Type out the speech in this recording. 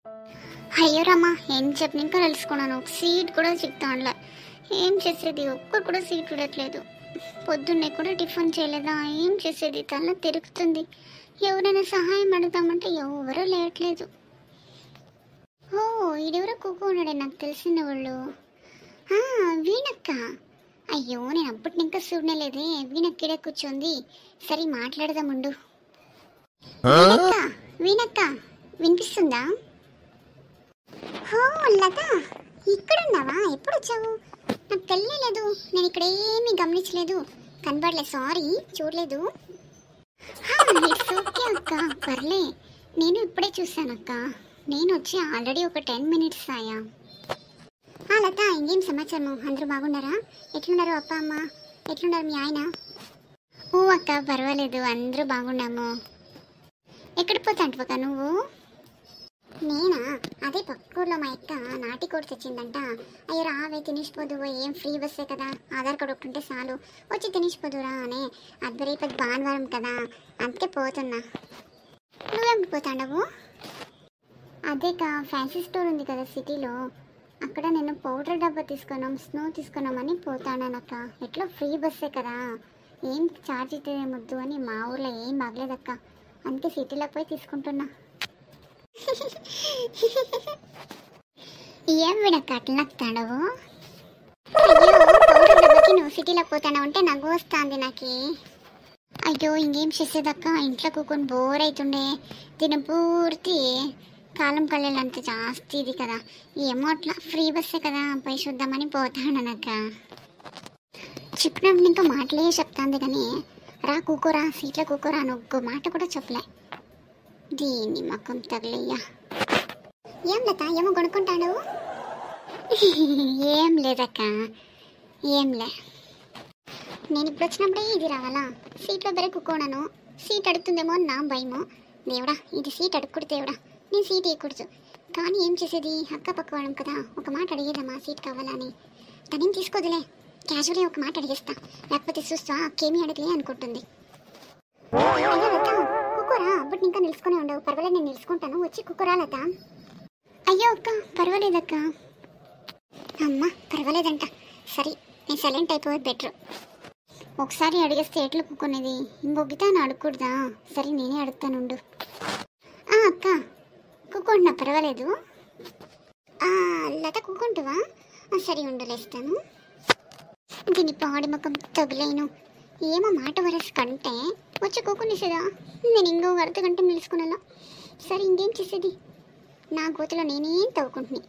అయ్యో రమ్మా ఏం చెప్పి ఇంకా తెలుసుకున్నాను. సీట్ కూడా చిక్తానులే. ఏం చేసేది, ఒక్కరు కూడా సీట్ చూడట్లేదు. పొద్దున్నే కూడా టిఫిన్ చేయలేదా, ఏం చేసేది, తల తిరుగుతుంది. ఎవరైనా సహాయం అడుగుతామంటే ఎవరూ లేట్లేదు. ఓ ఈడెవరో కుక్కు ఉన్నాడే, నాకు తెలిసిన వాళ్ళు. వీణక్క. అయ్యో నేను అప్పటి ఇంకా చూడలేదే. వీణక్కిడే కూర్చోంది. సరే మాట్లాడదాముండు. వీణక్క, వీణక్క వినిపిస్తుందా? హో లత, ఇక్కడున్నావా? ఎప్పుడు వచ్చావు? నాకు తెలియలేదు. నేను ఇక్కడ ఏమీ గమనించలేదు, కనబడలే. సారీ, చూడలేదు. ఇట్స్ ఓకే అక్క, పర్లే. నేను ఇప్పుడే చూశానక్క. నేను వచ్చి ఆల్రెడీ ఒక 10 minutes ఆయా. లత, ఇంకేం సమాచారము? అందరూ బాగున్నారా? ఎట్లున్నారు అప్ప అమ్మ? ఎట్లున్నారు మీ ఆయన? ఓ అక్క, పర్వాలేదు, అందరూ బాగున్నాము. ఎక్కడ పోతాంటువక్క నువ్వు? నేనా? అదే పక్కూర్లో మా అక్క నాటి కోడి తెచ్చిందంట. అయ్యో రావే తినేసిపోదు, ఏం ఫ్రీ బస్సే కదా, ఆధార్ కార్డు ఒకటి ఉంటే చాలు, వచ్చి తినేసిపోదురా అని. అది రేపు భానువారం కదా, అందుకే పోతున్నా. నువ్వేమిటి పోతాండవు? అదేకా, ఫ్యాన్సీ స్టోర్ ఉంది కదా సిటీలో, అక్కడ నేను పౌడర్ డబ్బా తీసుకున్నాం, స్నో తీసుకున్నామని పోతాడానక్క. ఎట్లా ఫ్రీ బస్సే కదా, ఏం ఛార్జ్ అయితే ముద్దు అని. మా ఊర్లో ఏం బాగలేదక్క, అందుకే సిటీలోకి పోయి తీసుకుంటున్నా. ఏం విడక్క అట్లా నక్కుతాడవు? అయ్యో, పౌడర్ డబ్బాకి నువ్వు సిటీలోకి పోతాను అంటే నవ్వు వస్తుంది నాకు. అయ్యో ఇంకేం చేసేదక్క, ఇంట్లో కూకొని బోర్ అవుతుండే. దీని పూర్తి కాలం కళ్ళంత జాస్తి ఇది కదా. ఏమో అట్లా ఫ్రీ బస్సే కదా, పోయి చూద్దామని పోతాడనక్క. చెప్పినప్పుడు ఇంకా మాటలే చెప్తాంది కానీ రా కూకోరా, సీట్లో కూకోరా అని ఒక్క మాట కూడా చెప్పలే. దీన్ని మొక్కం తగలయ్యా. ఏం లత, ఏమో కొనుక్కుంటాడు? ఏం లేదక్క, ఏంలే. నేను ఇప్పుడు వచ్చినప్పుడే ఇది రావాలా? సీట్లో బరే కూకోడాను, సీట్ అడుగుతుందేమో అని నా భయము. దేవుడా, ఇది సీట్ అడుగుకూడదు దేవుడా, నేను సీట్ ఇవ్వకూడదు. కానీ ఏం చేసేది, అక్క పక్క వాడం కదా, ఒక మాట అడిగేదమ్మా సీట్ కావాలని. తనేం తీసుకోదులే, క్యాజువల్గా ఒక మాట అడిగేస్తా, లేకపోతే చూస్తా అక్కేమీ అడగలే అనుకుంటుంది. కుక్కరా, అప్పుడు ఇంకా నిలుచుకునే ఉండవు. పర్వాలేదు, నేను నిలుచుకుంటాను, వచ్చి కుక్కరా లత. అయ్యో అక్క, పర్వాలేదక్క. అమ్మ పర్వాలేదంట. సరే, నేను సైలెంట్ అయిపోయేది బెటర్. ఒకసారి అడిగేస్తే ఎట్లు కుక్కునేది, ఇంకొకటి అని అడగకూడదా? సరే నేనే అడుగుతానుండు. అక్క కుక్కుంటున్నా, పర్వాలేదు. లత కుక్కుంటువా? సరే ఉండు, లేస్తాను. దీని పాడి ముఖం తగులేను. ఏమో మాట వరస కంటే వచ్చి కూకునేసేదా, నేను ఇంకో 1/2 గంట నిలుచుకునేలా. సరే ఇంకేం చేసేది, నా గోతులో నేనేం తవ్వుకుంటున్నాను.